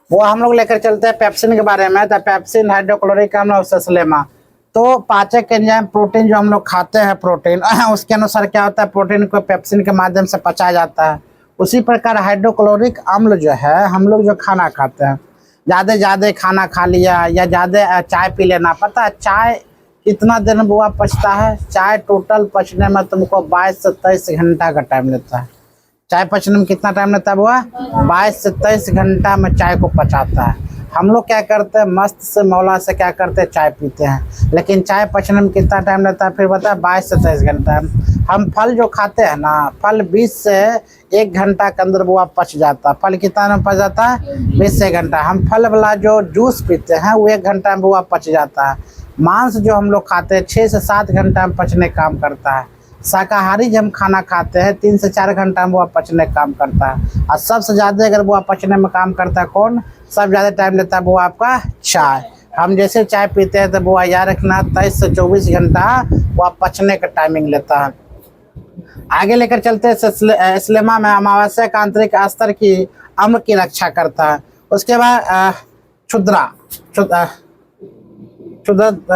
वो हम लोग लेकर चलते हैं पेप्सिन के बारे में। तो पेप्सिन हाइड्रोक्लोरिक अम्ल और सस्लेमा। तो पाचक एंजाइम प्रोटीन जो हम लोग खाते हैं प्रोटीन उसके अनुसार क्या होता है, प्रोटीन को पेप्सिन के माध्यम से पचाया जाता है। उसी प्रकार हाइड्रोक्लोरिक अम्ल जो है, हम लोग जो खाना खाते हैं, ज़्यादा ज़्यादा खाना खा लिया या ज़्यादा चाय पी लेना, पता है चाय कितना दिन बुआ पचता है? चाय टोटल पचने में तुमको 22 से 23 घंटा का टाइम लेता है। चाय पचने में कितना टाइम लेता है बुआ? 22 से 23 घंटा में चाय को पचाता है। हम लोग क्या करते हैं, मस्त से मौला से क्या करते हैं, चाय पीते हैं। लेकिन चाय पचने में कितना टाइम लेता है फिर बता? 22 से 23 घंटा। हम फल जो खाते हैं ना, फल 20 से 1 घंटा के अंदर बुआ पच जाता है। फल कितना में पच जाता है? 20 से 1 घंटा। हम फल वाला जो जूस पीते हैं वो 1 घंटा में बुआ पच जाता है। मांस जो हम लोग खाते हैं 6 से 7 घंटा में पचने काम करता है। शाकाहारी जब हम खाना खाते हैं 3 से 4 घंटा में वो पचने काम करता है। और सबसे ज़्यादा अगर वो पचने में काम करता है कौन? सबसे ज़्यादा टाइम लेता है वो आपका चाय। हम जैसे चाय पीते हैं तो वो याद रखना 23 से 24 घंटा वो पचने का टाइमिंग लेता है। आगे लेकर चलते हैं स्लेमा में अमावस्या आंतरिक स्तर की अम्ल की रक्षा करता है। उसके बाद क्षुद्रा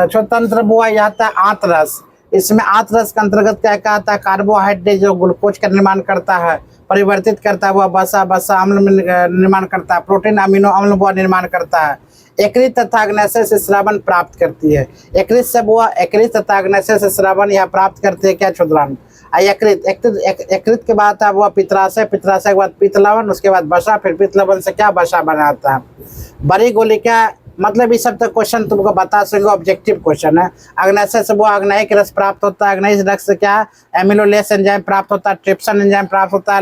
स्वतंत्र बुआ आता है आंतरस। इसमें आंतरस के अंतर्गत क्या क्या आता है? कार्बोहाइड्रेट जो ग्लूकोज का निर्माण करता है, परिवर्तित करता है, वह बसा अम्ल में निर्माण करता है। प्रोटीन अमीनो अम्ल बुआ निर्माण करता है। यकृत तथा अग्न्याशय से स्रावन प्राप्त करती है। यकृत से बुआ यकृत तथा अग्न्याशय से स्रावन यह प्राप्त करती है क्या? क्षुद्रांग। यकृत के बाद है वह पित्राशय, पित्राशय के बाद पित्तलवन, उसके बाद वसा, फिर पित्तलवन से क्या? वसा बनाता है। बड़ी गोलिका मतलब इस सब तक क्वेश्चन तुमको बता सकेंगे, ऑब्जेक्टिव क्वेश्चन है। अग्न्याशय से वो अग्नायिक रस प्राप्त होता है। अग्नायिक रस से क्या? एमिलोलेस एंजाइम प्राप्त होता है, ट्रिप्सन एंजाइम प्राप्त होता है,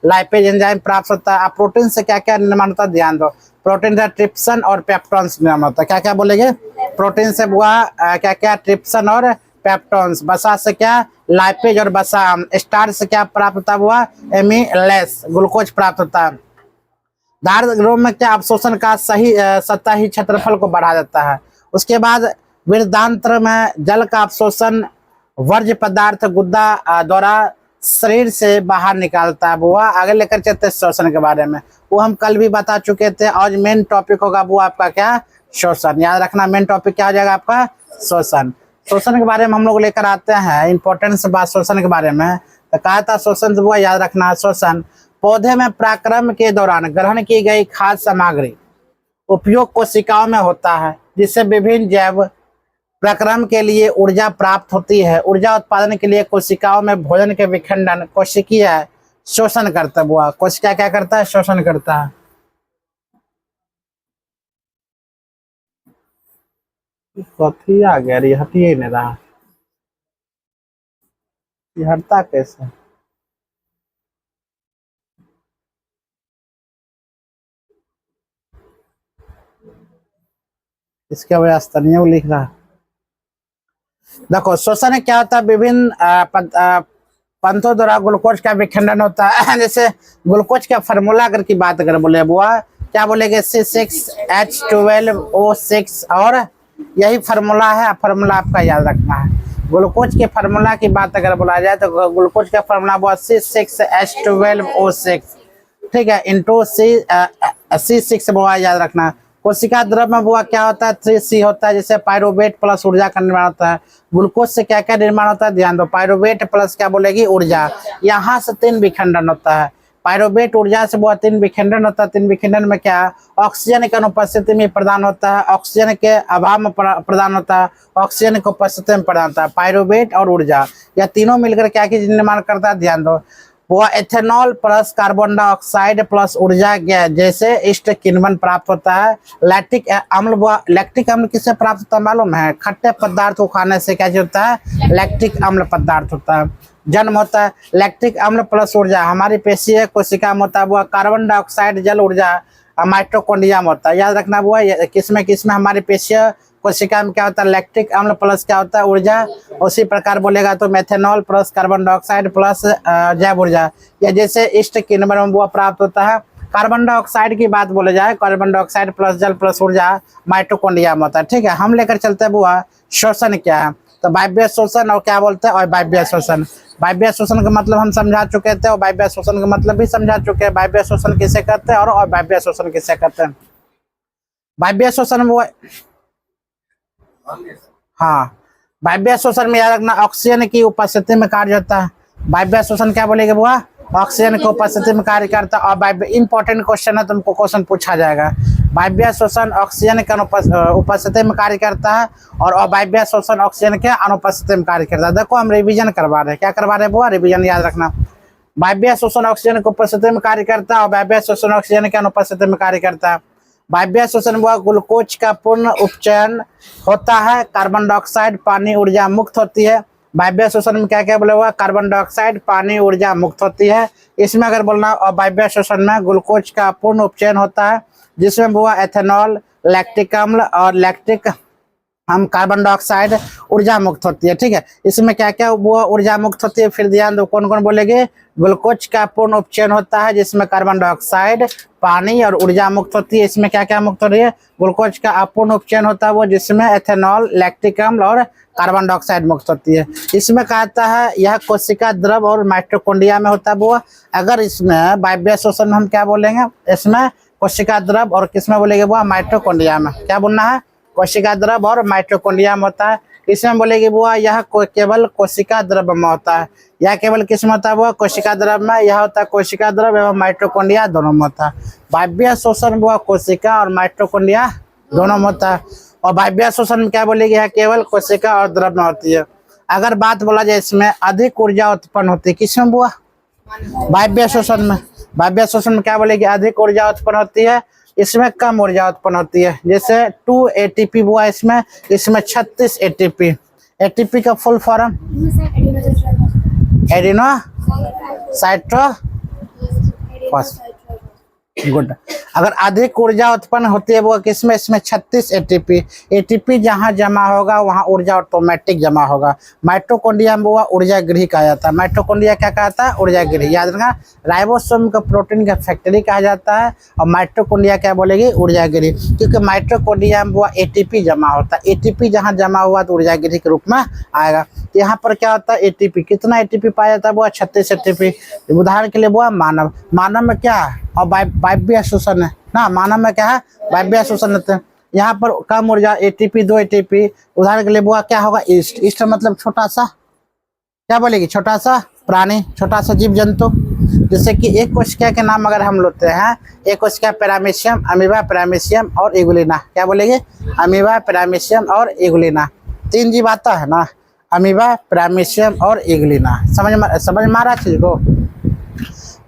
लाइपेज एंजाइम प्राप्त होता है। अब प्रोटीन से क्या क्या निर्माण होता है ध्यान दो। प्रोटीन का ट्रिप्सन और पेप्टॉन्स निर्माण होता है। क्या क्या बोलेंगे? प्रोटीन से बुआ क्या क्या? ट्रिप्सन और पेप्टॉन्स। वसा से क्या? लाइपेज और वसा। स्टार्च से क्या प्राप्त होता है बुआ? एमिलेस ग्लूकोज प्राप्त होता है। दार रोग में क्या? अवशोषण का सही सतही क्षेत्रफल को बढ़ा देता है। उसके बाद वृद्धांत्र में जल का अवशोषण वर्ज्य पदार्थ गुद्दा द्वारा शरीर से बाहर निकालता है। बुआ आगे लेकर चलते हैं श्वसन के बारे में। वो हम कल भी बता चुके थे। आज मेन टॉपिक होगा वो आपका क्या? श्वसन। याद रखना मेन टॉपिक क्या हो जाएगा आपका? श्वसन। श्वसन के बारे में हम लोग लेकर आते हैं इंपॉर्टेंस बात श्वसन के बारे में। तो कहा था श्वसन से वो याद रखना। श्वसन पौधे में पराक्रम के दौरान ग्रहण की गई खाद्य सामग्री उपयोग कोशिकाओं में होता है, जिससे विभिन्न जैव प्रक्रम के लिए ऊर्जा प्राप्त होती है। ऊर्जा उत्पादन के लिए कोशिकाओं में भोजन के विखंडन कोशिकीय शोषण करता है। बुआ कोशिका क्या करता है? शोषण करता है। कथी आ गया रे? हटिए नहीं रहा, ये हटता कैसे? इसके वजह स्तरीय लिख रहा है। देखो श्वसन क्या होता है? विभिन्न पंथों द्वारा ग्लूकोज का विखंडन होता है। जैसे ग्लूकोज का फार्मूला अगर की बात अगर बोले बुआ क्या बोलेंगे? C6H12O6 और यही फार्मूला है। फार्मूला आपका याद रखना है। ग्लूकोज के फार्मूला की बात अगर बोला जाए तो ग्लूकोज का फार्मूला बुआ C6H12O6, ठीक है, इंटू C6 बुआ याद रखना। कोशिका द्रव में बुआ क्या होता है? 3C होता है। जैसे पायरुवेट प्लस ऊर्जा का निर्माण होता है। ग्लूकोज से क्या क्या निर्माण होता है ध्यान दो। पायरुवेट प्लस क्या बोलेगी? ऊर्जा। यहाँ से 3 विखंडन होता है। पायरुवेट ऊर्जा से बहुत 3 विखंडन होता है। 3 विखंडन में क्या? ऑक्सीजन की अनुपस्थिति में प्रदान होता है, ऑक्सीजन के अभाव में प्रदान होता है, ऑक्सीजन की उपस्थिति में प्रदान होता है। पायरुवेट और ऊर्जा यह तीनों मिलकर क्या चीज निर्माण करता है ध्यान दो। वो ethanol plus carbon dioxide plus ऊर्जा गैस जैसे इष्ट किण्वन प्राप्त होता है। लैक्टिक अम्ल, लैक्टिक अम्ल किससे प्राप्त होता है मालूम है? खट्टे पदार्थ को खाने से क्या होता है? लैक्टिक अम्ल पदार्थ होता है, जन्म होता है। लैक्टिक अम्ल प्लस ऊर्जा हमारी पेशीय कोशिका में होता है। वो कार्बन डाइऑक्साइड जल ऊर्जा माइटोकॉन्ड्रिया में होता है। याद रखना वो किसमें हमारी पेशीय कोशिका में क्या होता है? लैक्टिक अम्ल प्लस क्या होता है? ऊर्जा। उसी प्रकार बोलेगा तो methanol plus carbon dioxide plus जैव ऊर्जा या जैसे इष्ट किण्वन में वो प्राप्त होता है। कार्बन डाइऑक्साइड की बात बोले जाए, कार्बन डाइऑक्साइड प्लस जल प्लस ऊर्जा माइटोकॉन्ड्रिया में होता है। ठीक है, हम लेकर चलते हैं बुआ श्वसन क्या है। तो वायव्य श्वसन और क्या बोलते हैं अवायव्य श्वसन। वायव्य श्वसन का मतलब हम समझा चुके थे और वायव्य श्वसन का मतलब भी समझा चुके हैं। वायव्य श्वसन किसे कहते हैं और अवायव्य श्वसन किसे कहते हैं। वायव्य श्वसन वो, हाँ, वायव्य श्वसन में याद रखना ऑक्सीजन की उपस्थिति में कार्य होता है। वायव्य श्वसन क्या बोलेंगे बुआ, ऑक्सीजन की उपस्थिति में कार्य करता है। और वायव्य इंपॉर्टेंट क्वेश्चन है, तुमको क्वेश्चन पूछा जाएगा। वायव्य श्वसन ऑक्सीजन के उपस्थिति में कार्य करता है और अवायव्य श्वसन ऑक्सीजन के अनुपस्थिति में कार्य करता है। देखो हम रिवीजन करवा रहे हैं, क्या करवा रहे हैं बुआ, रिवीजन याद रखना। वायव्य श्वसन ऑक्सीजन की उपस्थिति में कार्य करता है और अवायव्य श्वसन ऑक्सीजन के अनुपस्थिति में कार्य करता है। वायव्य श्वसन हुआ ग्लूकोज का पूर्ण उपचयन होता है, कार्बन डाइऑक्साइड पानी ऊर्जा मुक्त होती है। वायव्य श्वसन में क्या क्या बोला हुआ, कार्बन डाइऑक्साइड पानी ऊर्जा मुक्त होती है। इसमें अगर बोलना वायव्य श्वसन में ग्लूकोज का पूर्ण उपचयन होता है, जिसमें हुआ एथेनॉल, लैक्टिक अम्ल और लैक्टिक हम कार्बन डाइऑक्साइड ऊर्जा मुक्त होती है। ठीक है, इसमें क्या क्या वो ऊर्जा मुक्त होती है, फिर ध्यान दो कौन कौन बोलेंगे। ग्लूकोज का पूर्ण उपचयन होता है जिसमें कार्बन डाइऑक्साइड पानी और ऊर्जा मुक्त होती है। इसमें क्या क्या मुक्त हो रही है, ग्लूकोज का अपूर्ण उपचयन होता है वो जिसमें एथेनॉल, लैक्टिक अम्ल और कार्बन डाइऑक्साइड मुक्त होती है। इसमें कहता है यह कोशिका द्रव और माइटोकॉन्ड्रिया में होता है वो। अगर इसमें वायव्य श्वसन में हम क्या बोलेंगे, इसमें कोशिका द्रव और किसमें बोलेंगे वो, माइटोकॉन्ड्रिया में। क्या बोलना है, कोशिका द्रव और माइटोकॉन्ड्रिया में होता है। इसमें बोलेगी बुआ यह केवल कोशिका द्रव में होता है। यह केवल किस में होता है वो, कोशिका द्रव में। यह होता है कोशिका द्रव एवं माइटोकॉन्ड्रिया दोनों में होता है। वायव्य श्वसन बुआ कोशिका और माइटोकॉन्ड्रिया दोनों में होता है। और वायव्य श्वसन में क्या बोलेगी, यह केवल कोशिका और द्रव में होती है। अगर बात बोला जाए इसमें अधिक ऊर्जा उत्पन्न होती है, किसमें बुआ, वायव्य श्वसन में। वायव्य श्वसन में क्या बोलेगी, अधिक ऊर्जा उत्पन्न होती है। इसमें कम ऊर्जा उत्पन्न होती है, जैसे 2 ATP हुआ इसमें 36 ATP। ATP का फुल फॉर्म एडिनो साइट्रो, गुड। अगर अधिक ऊर्जा उत्पन्न होती है वो किसमें, इसमें 36 ATP। ATP जहाँ जमा होगा वहाँ ऊर्जा ऑटोमेटिक जमा होगा। माइटोकॉन्ड्रिया में वो ऊर्जा गृह कहा जाता है। माइटोकॉन्ड्रिया क्या कहता है, ऊर्जा गृह। याद रखना, राइबोसोम का प्रोटीन का फैक्ट्री कहा जाता है और माइटोकॉन्ड्रिया क्या बोलेगी, ऊर्जा गृह। क्योंकि माइटोकॉन्ड्रिया में वो ATP जमा होता है। ATP जहाँ जमा हुआ तो ऊर्जा गृह के रूप में आएगा। तो यहाँ पर क्या होता है, ATP कितना ATP पाया जाता है वो, 36 ATP। उदाहरण के लिए वो मानव, मानव में क्या है और वायव्य श्वसन है ना, मानव में क्या है, वायव्य श्वसन होते हैं। यहाँ पर कम ऊर्जा ATP 2 ATP। उदाहरण के लिए वो क्या होगा, ईस्ट। ईस्ट मतलब छोटा सा, क्या बोलेगी, छोटा सा प्राणी, छोटा सा जीव जंतु। जैसे कि एक कोशिका के नाम अगर हम लेते हैं, एक कोशिका पैरामीशियम, अमीबा, पैरामीशियम और एगुलिना। क्या बोलेंगे, अमीबा, पैरामीशियम और एगुलिना। 3 जीव आता है ना, अमीबा, पैरामीशियम और एगुलिना। समझ में आ रहा चीज को,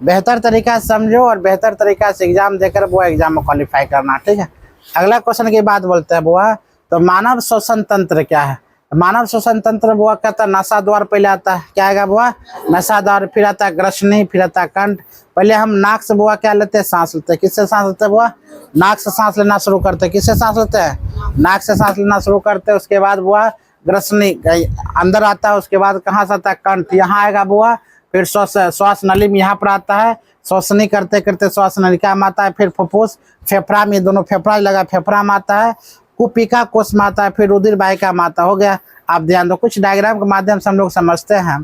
बेहतर तरीका से समझो और बेहतर तरीका से एग्जाम देकर वो एग्जाम में क्वालिफाई करना। ठीक है, अगला क्वेश्चन की बात बोलते हैं बुआ, तो मानव श्वसन तंत्र क्या है। मानव श्वसन तंत्र बुआ कहता है नसा द्वार पहले आता है। क्या आएगा बुआ, नसा द्वार, फिर आता है ग्रसनी, फिर आता है कंठ। पहले हम नाक से बुआ क्या लेते हैं, सांस लेते हैं। किससे सांस लेते हैं बुआ, नाक से सांस लेना शुरू करते हैं। किससे सांस लेते हैं, नाक से सांस लेना शुरू करते हैं। उसके बाद बुआ ग्रसनी अंदर आता है। उसके बाद कहाँ से आता है, कंठ, यहाँ आएगा बुआ। फिर श्वास नली में यहाँ पर आता है, श्वसनी करते करते श्वास नलिका में आता है। फिर फुफ्फुस, फेफड़ा में, दोनों फेफड़ा लगा, फेफड़ा में आता है। कुपिका कोष में आता है, फिर रुधिर वाहिका में आता। हो गया, आप ध्यान दो, कुछ डायग्राम के माध्यम से हम लोग समझते हैं।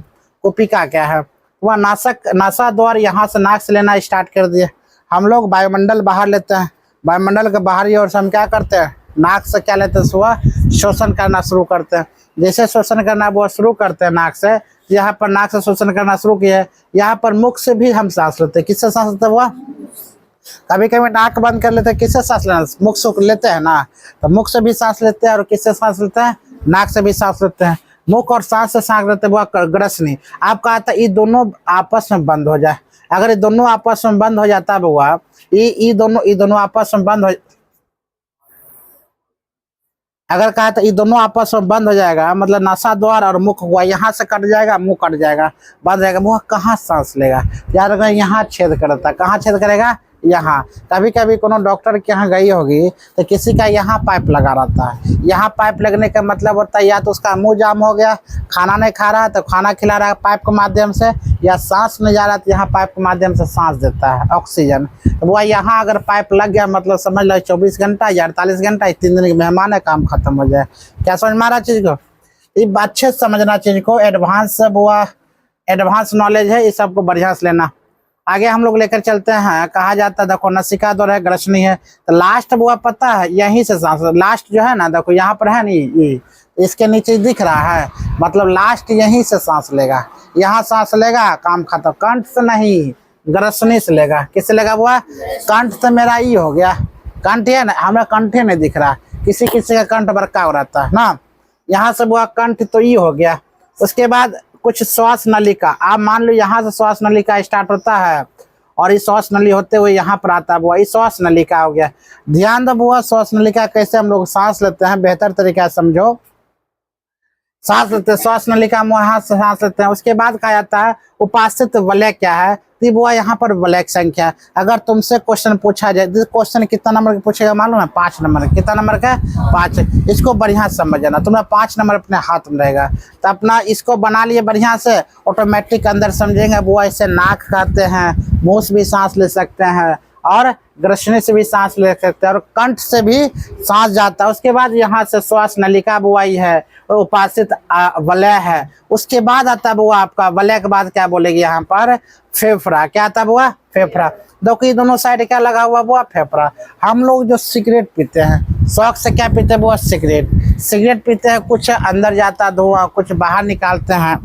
कुपिका क्या है, वह नासा द्वार यहाँ से नाक से लेना स्टार्ट कर दिए। हम लोग वायुमंडल बाहर लेते हैं, वायुमंडल के बाहरी ओर से हम क्या करते हैं, नाक से क्या लेते हैं, सुबह शोषण करना शुरू करते हैं। जैसे शोषण करना वो शुरू करते हैं नाक से, यहाँ पर नाक से शोषण करना शुरू किया। यहाँ पर मुख से भी हम सांस लेते हैं। किससे सांस लेते हैं हुआ, कभी कभी नाक बंद कर लेते हैं। किससे सांस लेना, मुख से लेते हैं ना, तो मुख से भी सांस लेते हैं। और किससे सांस लेते हैं, नाक से भी सांस लेते हैं। मुख और सांस से सांस लेते हैं वो ग्रसनी। आप कहा था ये दोनों आपस में बंद हो जाए। अगर ये दोनों आपस में बंद हो जाता है बुआ, ये दोनों आपस में बंद हो, अगर कहा तो ये दोनों आपस में बंद हो जाएगा, मतलब नासा द्वार और मुख हुआ, यहाँ से कट जाएगा, मुंह कट जाएगा, बंद जाएगा। मुंह कहाँ सांस लेगा, याद रखना, यहाँ छेद करता है। कहाँ छेद करेगा, यहाँ। कभी कभी कोनो डॉक्टर के यहाँ गई होगी तो किसी का यहाँ पाइप लगा रहता है। यहाँ पाइप लगने का मतलब होता है या तो उसका मुंह जाम हो गया, खाना नहीं खा रहा है तो खाना खिला रहा है पाइप के माध्यम से, या सांस नहीं जा रहा तो यहाँ पाइप के माध्यम से सांस देता है ऑक्सीजन। तो वो यहाँ अगर पाइप लग गया मतलब समझ लो 24 घंटा या 48 घंटा, 3 दिन के मेहमान है, काम खत्म हो जाए। क्या समझ में आ रहा चीज को। ये अच्छे से समझना चीज को, एडवांस बुआ एडवांस नॉलेज है, ये सबको बढ़िया से लेना। आगे हम लोग लेकर चलते हैं। कहा जाता है देखो नसिका द्वार है, ग्रसनी है, तो लास्ट बुआ पता है यहीं से सांस, लास्ट जो है ना देखो यहाँ पर है नहीं, ये इसके नीचे दिख रहा है, मतलब लास्ट यहीं से सांस लेगा, यहाँ सांस लेगा काम खत्म। कंठ से नहीं, ग्रसनी से लेगा। किससे लेगा बुआ? कंठ से मेरा ई हो गया, कंठ है ना, हमें कंठे नहीं दिख रहा, किसी किसी का कंठ बरका हो रहता है ना, यहाँ से बुआ कंठ तो ई हो गया। उसके बाद कुछ श्वास नलिका, आप मान लो यहाँ से श्वास नलिका स्टार्ट होता है और इस श्वास नली होते हुए यहाँ पर आता है बुआ, इस श्वास नलिका हो गया। ध्यान दो बुआ, श्वास नलिका कैसे हम लोग सांस लेते हैं, बेहतर तरीका समझो। सांस लेते हैं, श्वास नलिका में वहां से सांस लेते हैं। उसके बाद कहा जाता है उपासित वलय क्या है, तो बुआ यहाँ पर वलय संख्या। अगर तुमसे क्वेश्चन पूछा जाए, क्वेश्चन कितना नंबर का पूछेगा मालूम है? 5 नंबर। कितना नंबर का? 5। इसको बढ़िया समझ जाना, तुम्हारा 5 नंबर अपने हाथ में रहेगा, तो अपना इसको बना लिए बढ़िया से, ऑटोमेटिक अंदर समझेंगे बुआ। इसे नाक कहते हैं, मुंह से भी सांस ले सकते हैं और ग्रसनी से भी सांस ले सकते हैं और कंठ से भी सांस जाता है। उसके बाद यहाँ से श्वास नलिका बुआई है, उपासित वलय है। उसके बाद आता है बुआ आपका वलय के बाद क्या बोलेगी यहाँ पर? फेफड़ा। क्या आता है बुआ? फेफड़ा। देखो ये दोनों साइड क्या लगा हुआ बुआ? फेफड़ा। हम लोग जो सिगरेट पीते हैं, शौक से क्या पीते हैं बुआ? सिगरेट पीते हैं, कुछ अंदर जाता धुआं, कुछ बाहर निकालते हैं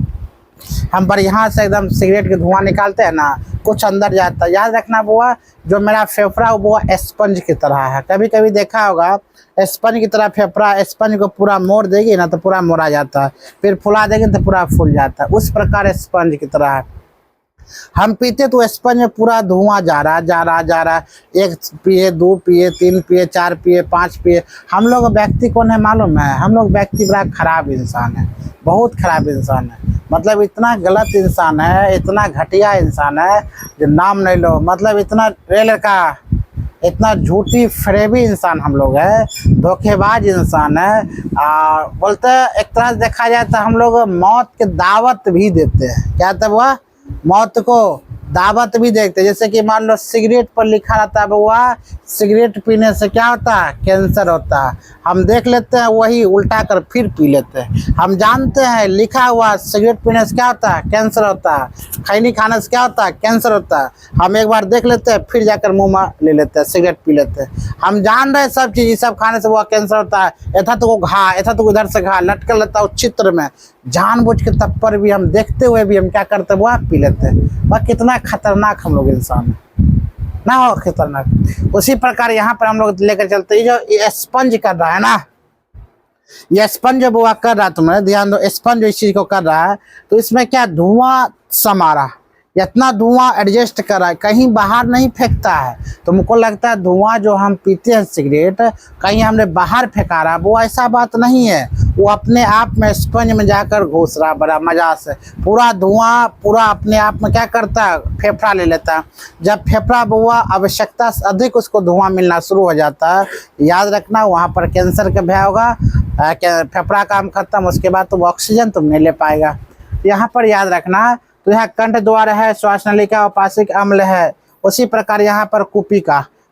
हम पर, यहाँ से एकदम सिगरेट के धुआं निकालते हैं ना, कुछ अंदर जाता है। याद रखना बुआ, जो मेरा फेफड़ा वो स्पंज की तरह है। कभी कभी देखा होगा स्पंज की तरह फेफड़ा, स्पंज को पूरा मोड़ देगी ना तो पूरा मोड़ा जाता है, फिर फुला देगी तो पूरा फूल जाता है, उस प्रकार स्पंज की तरह है। हम पीते तो स्पंज में पूरा धुआं जा रहा, 1 पिए, 2 पिए, 3 पिए, 4 पिए, 5 पिए। हम लोग व्यक्ति कौन है मालूम है? हम लोग व्यक्ति बड़ा खराब इंसान है, बहुत खराब इंसान है, मतलब इतना गलत इंसान है, इतना घटिया इंसान है जो नाम नहीं लो, मतलब इतना रेल का, इतना झूठी फरेबी इंसान हम लोग है, धोखेबाज इंसान है। बोलते हैं एक तरह से देखा जाए तो हम लोग मौत की दावत भी देते हैं। क्या था बुआ? मौत को दावत भी देखते हैं। जैसे कि मान लो सिगरेट पर लिखा रहता है बुआ, सिगरेट पीने से क्या होता है? कैंसर होता है। हम देख लेते हैं, वही उल्टा कर फिर पी लेते हैं। हम जानते हैं लिखा हुआ सिगरेट पीने से क्या होता है? कैंसर होता है। खैनी खाने से क्या होता है? कैंसर होता है। हम एक बार देख लेते हैं, फिर जाकर मुँह में ले लेते हैं, सिगरेट पी लेते हैं। हम जान रहे हैं सब चीज़, ये सब खाने से वो कैंसर होता है। ऐसा तो घा, ऐसा तो इधर से घा लटक लेता है चित्र में, जानबूझ के तब पर भी हम देखते हुए भी हम क्या करते हैं वो पी लेते हैं। वह कितना खतरनाक हम लोग इंसान है ना, हो खतरनाक। उसी प्रकार यहाँ पर हम लोग लेकर चलते हैं, जो स्पंज कर रहा है ना, ये स्पंज जो बुआ कर रहा है, तुम्हें ध्यान दो, स्पंज जो इस चीज को कर रहा है, तो इसमें क्या धुआं समा रहा, इतना धुआं एडजस्ट कर रहा है, कहीं बाहर नहीं फेंकता है। तुमको लगता है धुआं जो हम पीते हैं सिगरेट कहीं हमने बाहर फेंका रहा, वो ऐसा बात नहीं है। वो अपने आप में स्पंज में जाकर घुस रहा बड़ा मजा से, पूरा धुआं पूरा अपने आप में क्या करता है? फेफड़ा ले लेता है। जब फेफड़ा बुआ आवश्यकता से अधिक उसको धुआं मिलना शुरू हो जाता है, याद रखना वहाँ पर कैंसर का भय होगा, फेफड़ा काम खत्म, उसके बाद तुम ऑक्सीजन तुम नहीं ले पाएगा। यहाँ पर याद रखना, तो यहाँ कंठ द्वार है, श्वास नलिका, उपासिक अम्ल है। उसी प्रकार यहाँ पर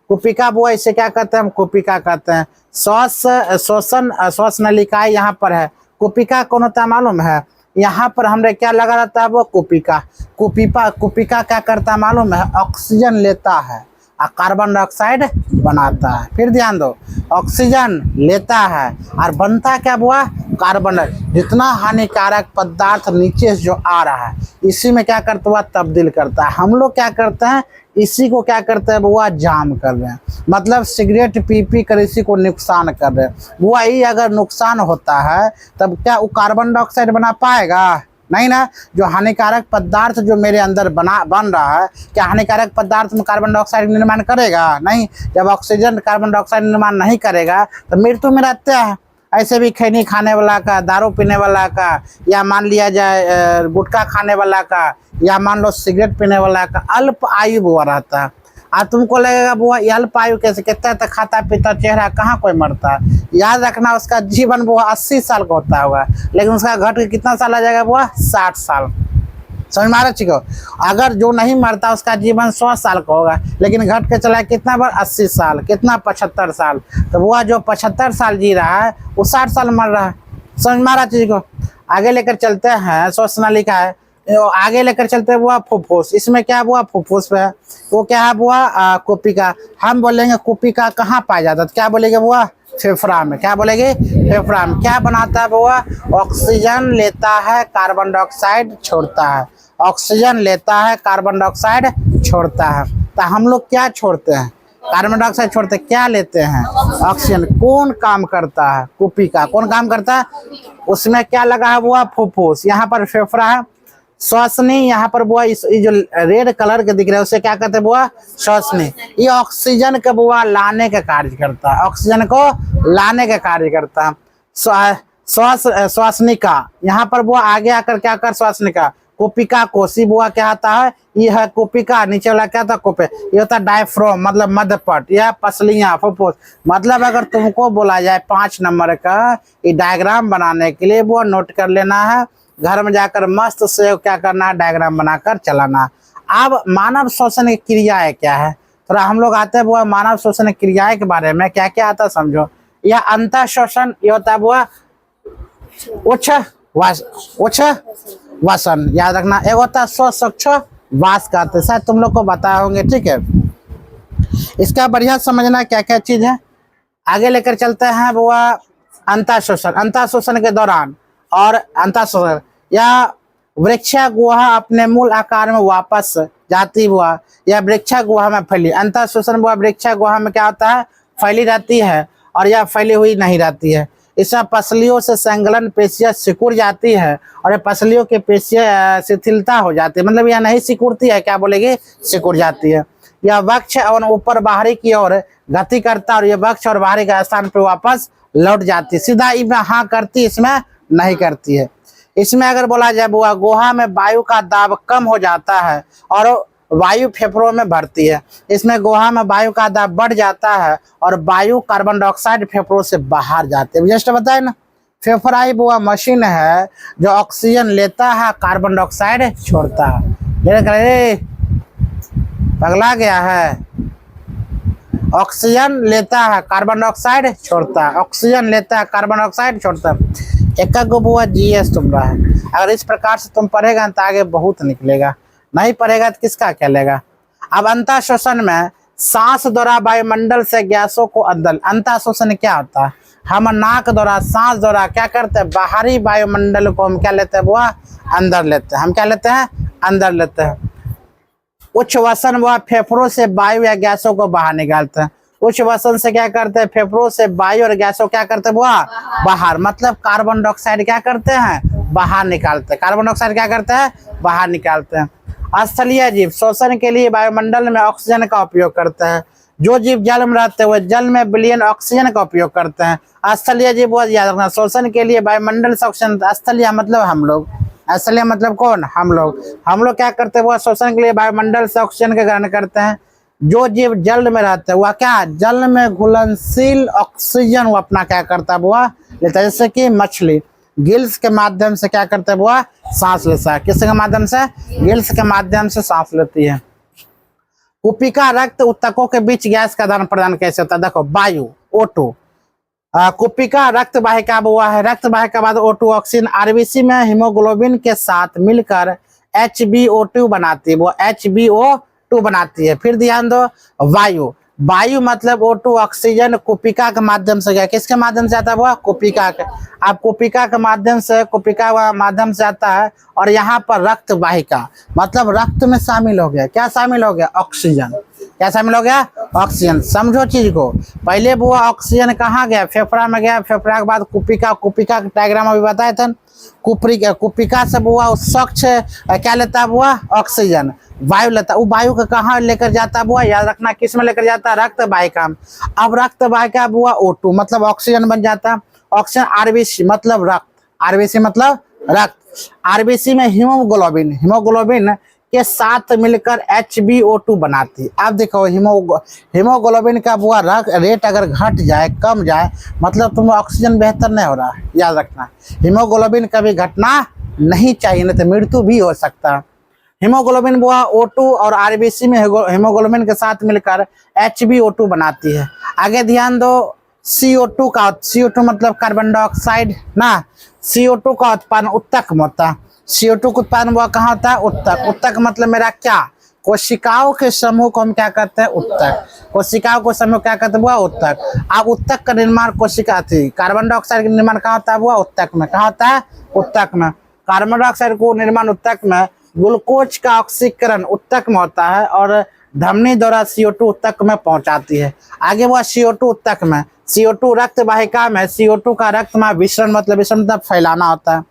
कुपिका बुआ इसे क्या कहते हैं? हम कुपिका कहते हैं। श्वास नलिका यहाँ पर है। कुपिका कौन होता है मालूम है? यहाँ पर हमने क्या लगा रहता है वो कुपिका क्या करता है मालूम है? ऑक्सीजन लेता है और कार्बन डाइऑक्साइड बनाता है। फिर ध्यान दो, ऑक्सीजन लेता है और बनता क्या बुआ? कार्बन। जितना हानिकारक पदार्थ नीचे से जो आ रहा है इसी में क्या करता हुआ तब्दील करता है। हम लोग क्या करते हैं? इसी को क्या करते हैं बुआ? जाम कर रहे हैं, मतलब सिगरेट पी कर इसी को नुकसान कर रहे हैं। बुआ ये अगर नुकसान होता है तब क्या वो कार्बन डाइऑक्साइड बना पाएगा? नहीं ना। जो हानिकारक पदार्थ जो मेरे अंदर बन रहा है, क्या हानिकारक पदार्थ में कार्बन डाइऑक्साइड निर्माण करेगा? नहीं। जब ऑक्सीजन कार्बन डाइऑक्साइड निर्माण नहीं करेगा तो मृत्यु में रहते हैं। ऐसे भी खैनी खाने वाला का, दारू पीने वाला का, या मान लिया जाए गुटखा खाने वाला का, या मान लो सिगरेट पीने वाला का अल्प आयु बुआ रहता है। और तुमको लगेगा बुआ ये अल्प आयु कैसे, कितना तक खाता पीता चेहरा, कहाँ कोई मरता है। याद रखना उसका जीवन बुआ 80 साल का होता होगा, लेकिन उसका घट के कितना साल आ जाएगा बुआ? 60 साल। समझ में आ रहा? ठीक हो। अगर जो नहीं मरता उसका जीवन 100 साल का होगा, लेकिन घट के चला कितना बार? 80 साल। कितना? 75 साल। तो वो जो 75 साल जी रहा है वो 60 साल मर रहा है। समझ में आ रहा चीज को? आगे लेकर चलते हैं, श्वसन नलिका है, आगे लेकर चलते हैं बुआ फुफ्फुस। इसमें क्या बुआ फुफ्फुस पे है, वो क्या है बुआ कुपिका। हम बोलेंगे कुपिका कहाँ पाया जाता है, तो क्या बोलेंगे बुआ फेफड़ा में। क्या बोलेंगे फेफड़ा में। क्या बनाता है बुआ, ऑक्सीजन लेता है कार्बन डाइऑक्साइड छोड़ता है, ऑक्सीजन लेता है कार्बन डाइऑक्साइड छोड़ता है। तो हम लोग क्या छोड़ते हैं, कार्बन डाइऑक्साइड छोड़ते हैं, क्या लेते हैं ऑक्सीजन। कौन काम करता है, कुपिका। कौन काम करता है, उसमें क्या लगा है बुआ फुफ्फुस, यहाँ पर फेफड़ा है। श्वसनी यहाँ पर बुआ इस जो रेड कलर के दिख रहे हैं उसे क्या कहते हैं बुआ श्वसनी। ये ऑक्सीजन का बुआ लाने का कार्य करता है, ऑक्सीजन को लाने का कार्य करता है। श्वसनिका यहाँ पर बुआ आगे आकर क्या कर श्वसनिका। कुपिका कोशी बुआ क्या आता है, ये है कुपिका, नीचे वाला क्या था कुपे, ये होता है डायफ्राम मतलब मध्यपट, यह पसलियां फुफ्फुस। मतलब अगर तुमको बोला जाए 5 नंबर का ये डायग्राम बनाने के लिए वो नोट कर लेना है, घर में जाकर मस्त से क्या करना है डायग्राम बनाकर चलाना। अब मानव श्वसन की क्रियाएं क्या है, थोड़ा हम लोग आते हैं बुआ मानव श्वसन की क्रियाएं के बारे में क्या क्या आता है समझो। यह अंतः श्वसन, ये होता है बुआ उच्च वसन, याद रखना। एक होता है स्वच्छ वास करते, शायद तुम लोग को बताया होंगे, ठीक है। इसका बढ़िया समझना क्या क्या चीज है। आगे लेकर चलते हैं बुआ अंतः श्वसन। अंतः श्वसन के दौरान और अंतः श्वसन या वृक्षा गुहा अपने मूल आकार में वापस जाती हुआ या वृक्षा गुहा में फैली। अंतः श्वसन हुआ वृक्षा गुहा में क्या होता है, फैली रहती है और यह फैली हुई नहीं रहती है। इसमें पसलियों से संगलन पेशियां सिकुड़ जाती है और पसलियों के पेशियां शिथिलता हो जाती है, मतलब यह नहीं सिकुड़ती है, क्या बोलेगी सिकुड़ जाती है। यह वक्ष और ऊपर बाहरी की ओर गति करता है और यह वक्ष और बाहरी के स्थान पर वापस लौट जाती है। सीधा इसमें हाँ करती, इसमें नहीं करती है। इसमें अगर बोला जाए बुआ गुहा में वायु का दाब कम हो जाता है और वायु फेफड़ों में भरती है। इसमें गुहा में वायु का दाब बढ़ जाता है और वायु कार्बन डाइऑक्साइड फेफड़ों से बाहर जाते हैं। जस्ट बताए ना, फेफड़ा ही बुआ मशीन है जो ऑक्सीजन लेता है कार्बन डाइऑक्साइड छोड़ता है। पगला गया है, ऑक्सीजन लेता है कार्बन डाइऑक्साइड छोड़ता है, ऑक्सीजन लेता है कार्बन डाइऑक्साइड छोड़ता है। एक गो बुआ जीएस तुम रहा है, अगर इस प्रकार से तुम पढ़ेगा तो आगे बहुत निकलेगा, नहीं पढ़ेगा तो किसका कहलेगा। अब अंतः श्वसन में सांस द्वारा वायुमंडल से गैसों को अंदर। अंतः श्वसन क्या होता है, हम नाक द्वारा सांस द्वारा क्या करते हैं, बाहरी वायुमंडल को हम क्या लेते हैं बुआ अंदर लेते हैं, हम क्या लेते हैं अंदर लेते हैं। उच्च वसन वह फेफड़ों से वायु या गैसों को बाहर निकालते हैं। उच्च वसन से क्या करते हैं, फेफड़ों से वायु और गैसों क्या करते हैं बुआ बाहर, मतलब कार्बन डाइऑक्साइड क्या करते हैं बाहर निकालते हैं, कार्बन डाइऑक्साइड क्या करते हैं बाहर निकालते हैं। स्थलीय जीव श्वसन के लिए वायुमंडल में ऑक्सीजन का उपयोग करते हैं। जो जीव जल में रहते हैं वह जल में विलयन ऑक्सीजन का उपयोग करते हैं। स्थलीय जीव बहुत याद रखना, श्वसन के लिए वायुमंडल से ऑक्सीजन। स्थलीय मतलब हम लोग, स्थलीय मतलब कौन, हम लोग क्या करते हैं वो श्वसन के लिए वायुमंडल से ऑक्सीजन का ग्रहण करते हैं। जो जीव जल में रहते हैं वह क्या जल में घुलनशील ऑक्सीजन वो अपना क्या करता है वो लेता है, जैसे कि मछली गिल्स के माध्यम से क्या करते हैं वो सांस लेता है। किसके माध्यम से, गिल्स के माध्यम से सांस लेती है। कुपिका रक्त ऊतकों के बीच गैस का आदान प्रदान कैसे होता है, देखो वायु O2, कुपिका रक्त वाहिका बुआ है, रक्त वाहिका बाद O2 ऑक्सीजन आरबीसी में हीमोग्लोबिन के साथ मिलकर HbO2 बनाती है, वो HbO2 बनाती है। फिर ध्यान दो वायु, वायु मतलब O2 ऑक्सीजन कुपिका के माध्यम से गया, किसके माध्यम से आता है वो कुपिका के। अब कुपिका के माध्यम से, कुपिका माध्यम से आता है और यहाँ पर रक्त वाहिका मतलब रक्त में शामिल हो गया, क्या शामिल हो गया ऑक्सीजन, क्या शामिल हो गया ऑक्सीजन। समझो चीज को, पहले वो ऑक्सीजन कहाँ गया फेफड़ा में गया, फेफड़ा के बाद कुपिका, कुपिका का डायग्राम अभी बताए थे। कुपिका से बुआ स्वच्छ क्या लेता है बुआ ऑक्सीजन, वायु लेता है। वो वायु का कहाँ लेकर जाता है बुआ, याद रखना किस में लेकर जाता है रक्त वाहिका। अब रक्त वाहिका बुआ O2 मतलब ऑक्सीजन बन जाता है। ऑक्सीजन आरबीसी मतलब रक्त, आरबीसी मतलब रक्त। आरबीसी में हीमोग्लोबिन, हीमोग्लोबिन के साथ मिलकर HbO2 बनाती है। अब देखो हीमोग्लोबिन का बुआ रेट अगर घट जाए कम जाए मतलब तुम ऑक्सीजन बेहतर नहीं हो रहा है, याद रखना। हीमोग्लोबिन कभी घटना नहीं चाहिए, नहीं तो मृत्यु भी हो सकता है। हीमोग्लोबिन बुआ O2 और आरबीसी में हीमोग्लोबिन के साथ मिलकर HbO2 बनाती है। आगे ध्यान दो, CO2 का, CO2 मतलब कार्बन डाइऑक्साइड ना, CO2 का उत्पादन उत्तक में होता है। CO2 का उत्पादन हुआ कहाँ होता है? उत्तक। उत्तक मतलब मेरा क्या? कोशिकाओं के समूह को हम क्या कहते हैं? उत्तक। कोशिकाओं को समूह क्या कहते हैं? हुआ उत्तक। अब उत्तक का निर्माण कोशिका थी, कार्बन डाइऑक्साइड का निर्माण कहाँ होता है? हुआ उत्तक में। कहाँ होता है? उत्तक में। कार्बन डाइऑक्साइड को निर्माण उत्तक में, ग्लूकोज का ऑक्सीकरण उत्तक में होता है और धमनी द्वारा CO2 उत्तक में पहुंचाती है। आगे हुआ CO2 उत्तक में, CO2 रक्त वाहिका में, CO2 का रक्त में विसरण मतलब फैलाना होता है।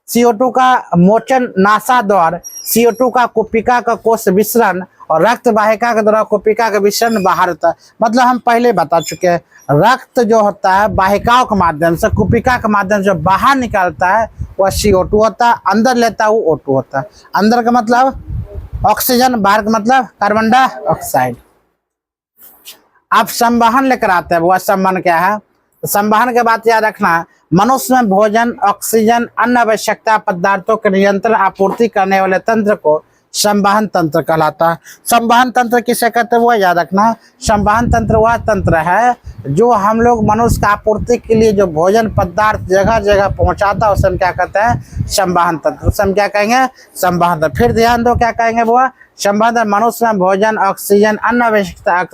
CO2 का मोचन नासा द्वार, CO2 का कुपिका का कोष विसरण और रक्त वाहिका के द्वारा कुपिका का विसरण बाहर होता है। मतलब हम पहले बता चुके हैं, रक्त जो होता है वाहिकाओं के माध्यम से, कुपिका के माध्यम से बाहर निकालता है वह CO2 होता है, अंदर लेता है वो O2 होता है। अंदर का मतलब ऑक्सीजन, बाहर का मतलब कार्बन डाइऑक्साइड। आप संवहन लेकर आते हैं, वह संवहन क्या है? संवहन के बाद याद रखना, मनुष्य में भोजन, ऑक्सीजन, अन्य आवश्यकता पदार्थों के निरंतर आपूर्ति करने वाले तंत्र को संवहन तंत्र कहलाता है। संवहन तंत्र किसे कहते हैं? वो याद रखना, संवहन तंत्र वह तंत्र है जो हम लोग मनुष्य का आपूर्ति के लिए जो भोजन पदार्थ जगह जगह पहुंचाता है, उसे हम क्या कहते हैं? संवहन तंत्र। उसे हम क्या कहेंगे? संवहन तंत्र। फिर ध्यान दो, क्या कहेंगे? वो संवहन मनुष्य में भोजन, ऑक्सीजन, अन्य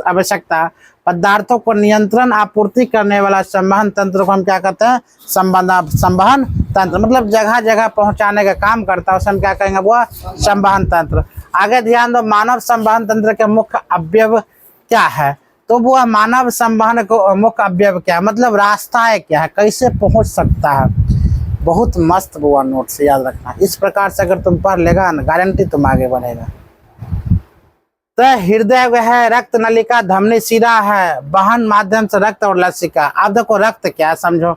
आवश्यकता पदार्थों को नियंत्रण आपूर्ति करने वाला संवहन तंत्र को हम क्या कहते हैं? संवहन तंत्र। मतलब जगह जगह पहुंचाने का काम करता है, उसे हम क्या कहेंगे? वो संवहन तंत्र। आगे ध्यान दो, मानव संवहन तंत्र के मुख्य अवयव क्या है? तो वो मानव संवहन को मुख्य अवयव क्या है? मतलब रास्ता क्या है, कैसे पहुंच सकता है? बहुत मस्त वो नोट से याद रखना। इस प्रकार से अगर तुम पढ़ लेगा ना, गारंटी तुम आगे बढ़ेगा। तो हृदय है, रक्त नलिका, धमनी शिरा है, वहन माध्यम से रक्त और लसिका। अब देखो रक्त क्या है समझो।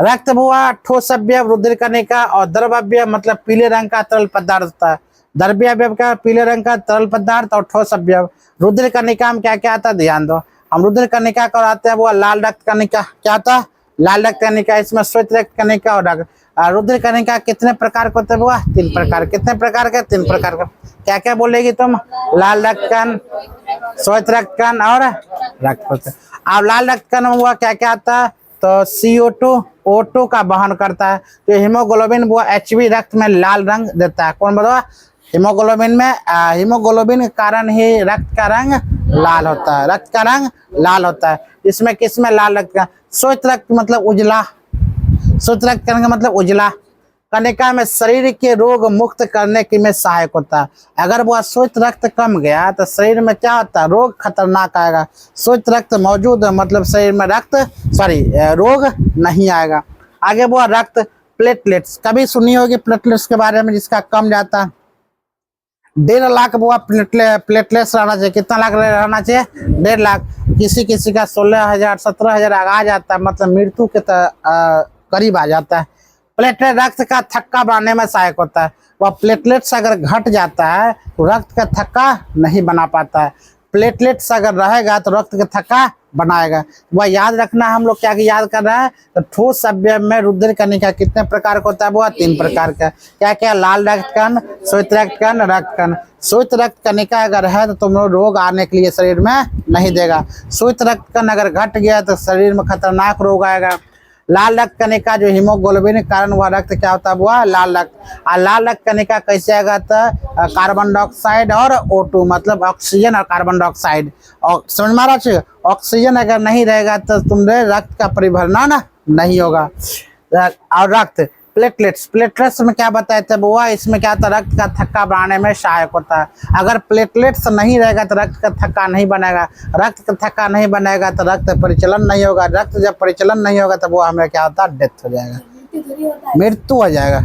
रक्त हुआ ठोस अवयव, रुधिर कणिका, और द्रव अवयव मतलब पीले रंग का तरल पदार्थ होता है। द्रव्य अवयव का पीले रंग का तरल पदार्थ और ठोस अवयव। रुधिर कणिका में क्या क्या आता है? ध्यान दो, हम रुधिर कणिका का आते हैं वो लाल रक्त कणिका। क्या आता है? लाल रक्त कणिका। इसमें श्वेत रक्त कणिका और रुधिर कणिका कितने प्रकार के होते हैं? हुआ 3 प्रकार। कितने प्रकार के? 3 प्रकार का। क्या क्या बोलेगी तुम? लाल रक्त कण, श्वेत रक्त कण और रक्त। अब लाल रक्त कण में हुआ क्या क्या आता है? तो CO2 O2 का वहन करता है। तो हीमोग्लोबिन वो HB रक्त में लाल रंग देता है। कौन बताओ? हीमोग्लोबिन में, हीमोग्लोबिन के कारण ही रक्त का रंग लाल होता है। रक्त का रंग लाल होता है। इसमें किसमें लाल रक्त का? श्वेत रक्त मतलब उजला, श्वेत रक्त का मतलब उजला। कणिका में शरीर के रोग मुक्त करने के में सहायक होता है। अगर वह श्वेत रक्त कम गया तो शरीर में क्या होता है? रोग खतरनाक आएगा। श्वेत रक्त मौजूद है मतलब शरीर में रोग नहीं आएगा। आगे वो रक्त प्लेटलेट्स, कभी सुनी होगी प्लेटलेट्स के बारे में, जिसका कम जाता है। 1.5 लाख वो प्लेटलेट्स रहना चाहिए। कितना लाख रहना चाहिए? 1.5 लाख। किसी किसी का 16,000 17,000 आ जाता है, मतलब मृत्यु के करीब आ जाता है। प्लेटलेट रक्त का थक्का बनाने में सहायक होता है। वह प्लेटलेट्स अगर घट जाता है तो रक्त का थक्का नहीं बना पाता है। प्लेटलेट्स अगर रहेगा तो रक्त का थक्का बनाएगा। वह याद रखना, हम लोग क्या याद कर रहे हैं? तो ठोस अवयव में रुधिर कणिका कितने प्रकार का होता है? वो 3 प्रकार का। क्या क्या? लाल रक्त कण, श्वेत रक्त कण, रक्त कण। श्वेत रक्त कणिका अगर है तो तुम रोग आने के लिए शरीर में नहीं देगा। श्वेत रक्त कण अगर घट गया तो शरीर में खतरनाक रोग आएगा। लाल रक्त कणिका जो हीमोग्लोबिन के कारण हुआ रक्त क्या होता है? वो लाल रक्त। और लाल रक्त कणिका कैसे आएगा? तो कार्बन डाइऑक्साइड और O2 मतलब ऑक्सीजन और कार्बन डाइऑक्साइड। और समझ में आ रहा है? ऑक्सीजन अगर नहीं रहेगा तो तुम्हारे रक्त का परिभरण नहीं होगा। और रक्त प्लेटलेट्स, प्लेटलेट्स में क्या बताए थे? वो इसमें क्या था? रक्त का थक्का बनाने में सहायक होता है। अगर प्लेटलेट्स नहीं रहेगा तो रक्त का थक्का नहीं बनेगा। रक्त का थक्का नहीं बनेगा तो रक्त परिचलन नहीं होगा। रक्त जब परिचलन नहीं होगा तो वो हमें क्या होता है? डेथ हो जाएगा, मृत्यु हो जाएगा।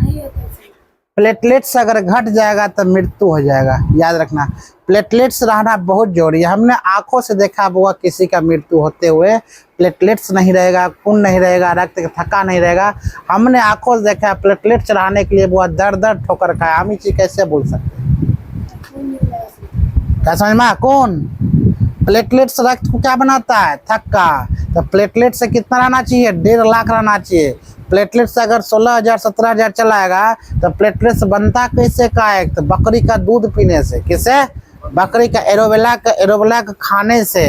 प्लेटलेट्स अगर घट जाएगा तो मृत्यु हो जाएगा। याद रखना, प्लेटलेट्स रहना बहुत जरूरी है। हमने आंखों से देखा हुआ किसी का मृत्यु होते हुए, प्लेटलेट्स नहीं रहेगा, खून नहीं रहेगा, रक्त का थक्का नहीं रहेगा। हमने आंखों से देखा प्लेटलेट्स रहने के लिए वो दर दर ठोकर खाया। हम ये चीज कैसे बोल सकते हैं? क्या समझ में? कौन? प्लेटलेट्स रक्त को क्या बनाता है? थक्का। तो प्लेटलेट से कितना रहना चाहिए? 1.5 लाख रहना चाहिए। प्लेटलेट्स अगर 16,000 17,000 चलाएगा तो प्लेटलेट्स बनता कैसे का है? तो बकरी का दूध पीने से। किसे? बकरी का एरोवेला का खाने से।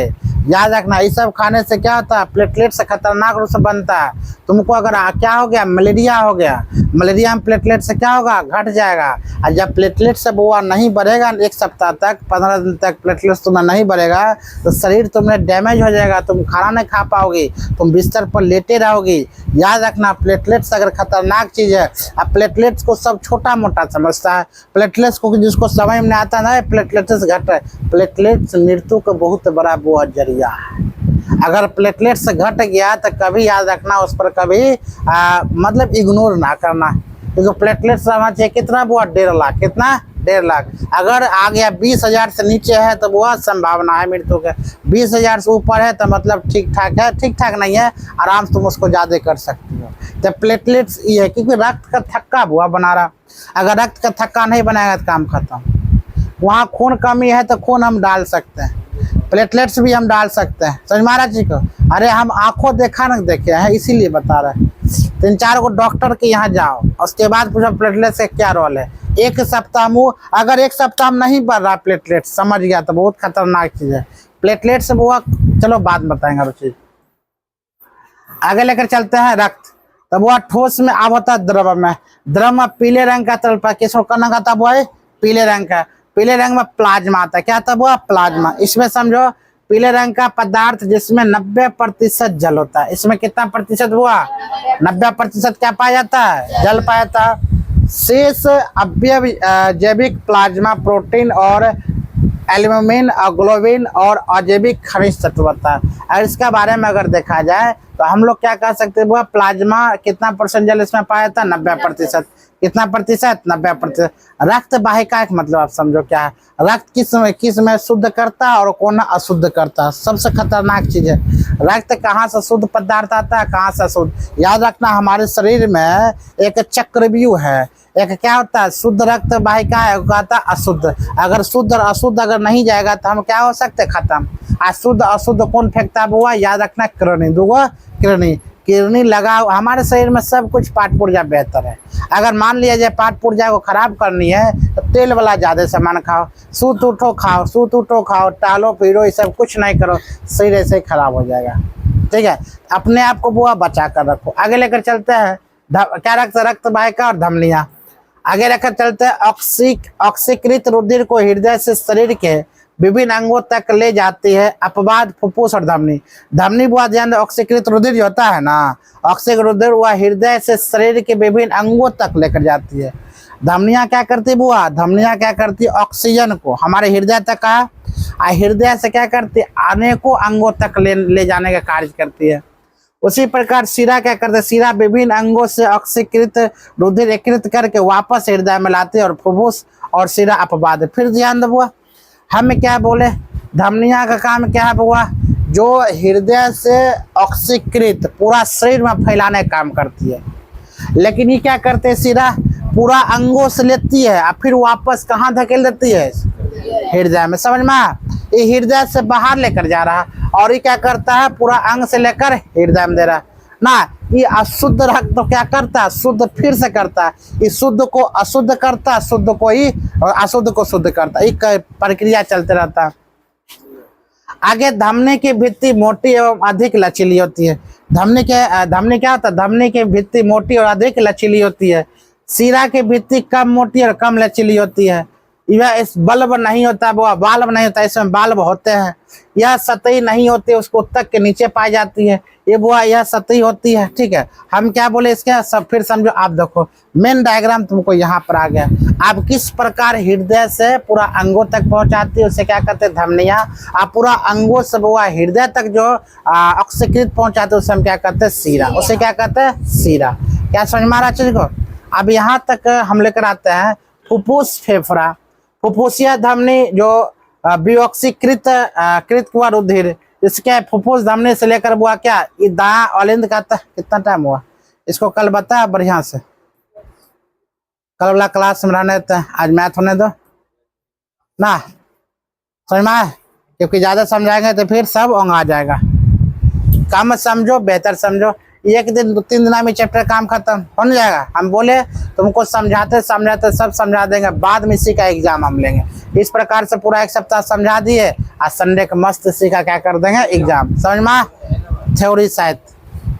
याद रखना। ये सब खाने से क्या होता है, प्लेटलेट से खतरनाक रूप से बनता है। तुमको अगर क्या हो गया, मलेरिया हो गया, मलेरिया में प्लेटलेट से क्या होगा, घट जाएगा। और जब प्लेटलेट से बुआ नहीं बढ़ेगा 1 सप्ताह तक, 15 दिन तक प्लेटलेट तुम्हें नहीं बढ़ेगा तो शरीर तुम्हें डैमेज हो जाएगा, तुम खाना नहीं खा पाओगे, तुम बिस्तर पर लेटे रहोगी। याद रखना प्लेटलेट्स अगर खतरनाक चीज़ है। अब प्लेटलेट्स को सब छोटा मोटा समझता है, प्लेटलेट्स को जिसको समझ में आता ना प्लेटलेट्स घट है, प्लेटलेट्स मृत्यु का बहुत बड़ा वो जरिया है। अगर प्लेटलेट्स घट गया तो कभी याद रखना उस पर कभी मतलब इग्नोर ना करना, क्योंकि प्लेटलेट्स रहना चाहिए कितना वो 1.5 लाख, कितना 1.5 लाख। अगर आ गया 20,000 से नीचे है तो वह संभावना है मृत्यु के, 20,000 से ऊपर है तो मतलब ठीक ठाक है, ठीक ठाक नहीं है, आराम से तुम उसको ज़्यादा कर सकती हो। तो प्लेटलेट्स ये है क्योंकि रक्त का थक्का बुआ बना रहा, अगर रक्त का थक्का नहीं बनाएगा तो काम खत्म। वहाँ खून कमी है तो खून हम डाल सकते हैं, प्लेटलेट्स भी हम डाल सकते हैं, समझ महाराज जी को। अरे हम आंखों देखा न देखे हैं इसीलिए बता रहे हैं। 3-4 को डॉक्टर के यहाँ जाओ, उसके बाद पूछो प्लेटलेट्स का क्या रोल है। 1 सप्ताह में अगर 1 सप्ताह में नहीं बढ़ रहा प्लेटलेट्स, समझ गया तो बहुत खतरनाक चीज़ है प्लेटलेट्स। वो चलो बाद में बताएंगे वो चीज़। आगे लेकर चलते हैं रक्त। तब वह ठोस में अब होता है द्रव में, द्रव में पीले रंग का तरल पदार्थ, किसको करना का तब है पीले रंग का, पीले रंग में प्लाज्मा आता है, क्या तब हुआ प्लाज्मा। इसमें समझो पीले रंग का पदार्थ जिसमें 90% जल होता है, इसमें कितना प्रतिशत हुआ 90% क्या पाया जाता है, जल पाया जाता है। शेष अवयव जैविक प्लाज्मा प्रोटीन और एल्यूमिन और ग्लोबिन और अजैविक खनिज तत्व होता है। और इसके बारे में अगर देखा जाए तो हम लोग क्या कह सकते हैं, प्लाज्मा कितना % जल इसमें पाया जाता है 90%, कितना प्रतिशत 90%। रक्त वाहिका एक मतलब आप समझो क्या है, रक्त किस में शुद्ध करता है और कौन अशुद्ध करता है, सबसे खतरनाक चीज है। रक्त कहाँ से शुद्ध पदार्थ आता है, कहाँ से अशुद्ध। याद रखना हमारे शरीर में एक चक्रव्यूह है, एक क्या होता है शुद्ध रक्त वाहिका है, कहता है अशुद्ध। अगर शुद्ध और अशुद्ध अगर नहीं जाएगा तो हम क्या हो सकते खत्म। अशुद्ध अशुद्ध कौन फेंकता हुआ, याद रखना किडनी, दूगो किडनी लगा। हमारे शरीर में सब कुछ पार्ट पुर्जा बेहतर है। अगर मान लिया जाए पार्ट पुर्जा को खराब करनी है तो तेल वाला ज़्यादा सामान खाओ, सूत उठो खाओ, सूत उठो खाओ, टालो पीरो, ये सब कुछ नहीं करो, शरीर ऐसे ही खराब हो जाएगा। ठीक है, अपने आप को बुआ बचा कर रखो। आगे लेकर चलते हैं क्या रक्त वाहिका और धमनियाँ। आगे लेकर चलते हैं ऑक्सीकृत रुधिर को हृदय से शरीर के विभिन्न अंगों तक ले जाती है अपवाद फुफ्फुस और धमनी। धमनी बुआ ध्यान, ऑक्सीकृत रुधिर जो होता है ना, ऑक्सीकृत रुधिर वह हृदय से शरीर के विभिन्न अंगों तक लेकर जाती है। धमनियाँ क्या करती है बुआ, धमनियाँ क्या करती है ऑक्सीजन को हमारे हृदय तक का, हृदय से क्या करती है अनेकों अंगों तक ले जाने का कार्य करती है। उसी प्रकार शिरा क्या करते हैं, शिरा विभिन्न अंगों से ऑक्सीकृत रुधिर एकत्रित करके वापस हृदय में लाते हैं और फुफ्फुस और शिरा अपवाद। फिर ध्यान दो बुआ, हम क्या बोले धमनिया का काम क्या है बुआ, जो हृदय से ऑक्सीकृत पूरा शरीर में फैलाने का काम करती है। लेकिन ये क्या करते हैं, शिरा पूरा अंगों से लेती है और फिर वापस कहाँ धकेल देती है, हृदय में। समझ में, ये हृदय से बाहर लेकर जा रहा और ये क्या करता है पूरा अंग से लेकर हृदय में दे रहा ना। ये अशुद्ध रक्त तो क्या करता है, शुद्ध फिर से करता है, इस शुद्ध को अशुद्ध करता है, शुद्ध को ही और अशुद्ध को शुद्ध करता है, एक प्रक्रिया चलते रहता है। आगे धमनी की भित्ति मोटी एवं अधिक लचीली होती है। धमनी क्या होता है, धमनी की भित्ति मोटी और अधिक लचीली होती है। शिरा की भित्ति कम मोटी और कम लचीली होती है। यह इस बल्ब नहीं होता, वो बाल्ब नहीं होता, इसमें बाल्ब होते हैं। यह सतही नहीं होती, उसको तक के नीचे पाई जाती है। ये बुआ यह सतही होती है। ठीक है, हम क्या बोले इसके सब फिर समझो। आप देखो मेन डायग्राम तुमको यहाँ पर आ गया। आप किस प्रकार हृदय से पूरा अंगों तक पहुँचाती है, उसे क्या कहते हैं धमनियाँ। आप पूरा अंगों से बुआ हृदय तक जो ऑक्सीकृत पहुँचाते हैं उसे हम क्या कहते हैं शिरा, उसे क्या कहते हैं शिरा। क्या समझ में आ रहा चीज को। अब यहाँ तक हम लेकर आते हैं फुफ्फुस फेफड़ा। फुफ्फुसिया धमनी जो विऑक्सीकृत कृत हुआ रुधिर, इसके फुफ्फुस धमनी से लेकर बुआ क्या ये दाया औलिंद का कितना टाइम हुआ, इसको कल बता बढ़िया से, कल वाला क्लास में रहने देते हैं, आज मैथ होने दो ना। समझ में आए, क्योंकि ज्यादा समझाएंगे तो फिर सब ओंग आ जाएगा। कम समझो बेहतर समझो। एक दिन 2-3 दिन में चैप्टर काम खत्म हो नहीं जाएगा। हम बोले तुमको समझाते समझाते सब समझा देंगे, बाद में इसी का एग्जाम हम लेंगे। इस प्रकार से पूरा 1 सप्ताह समझा दिए, आज संडे को मस्त इसी का क्या कर देंगे एग्जाम। समझ में थ्योरी शायद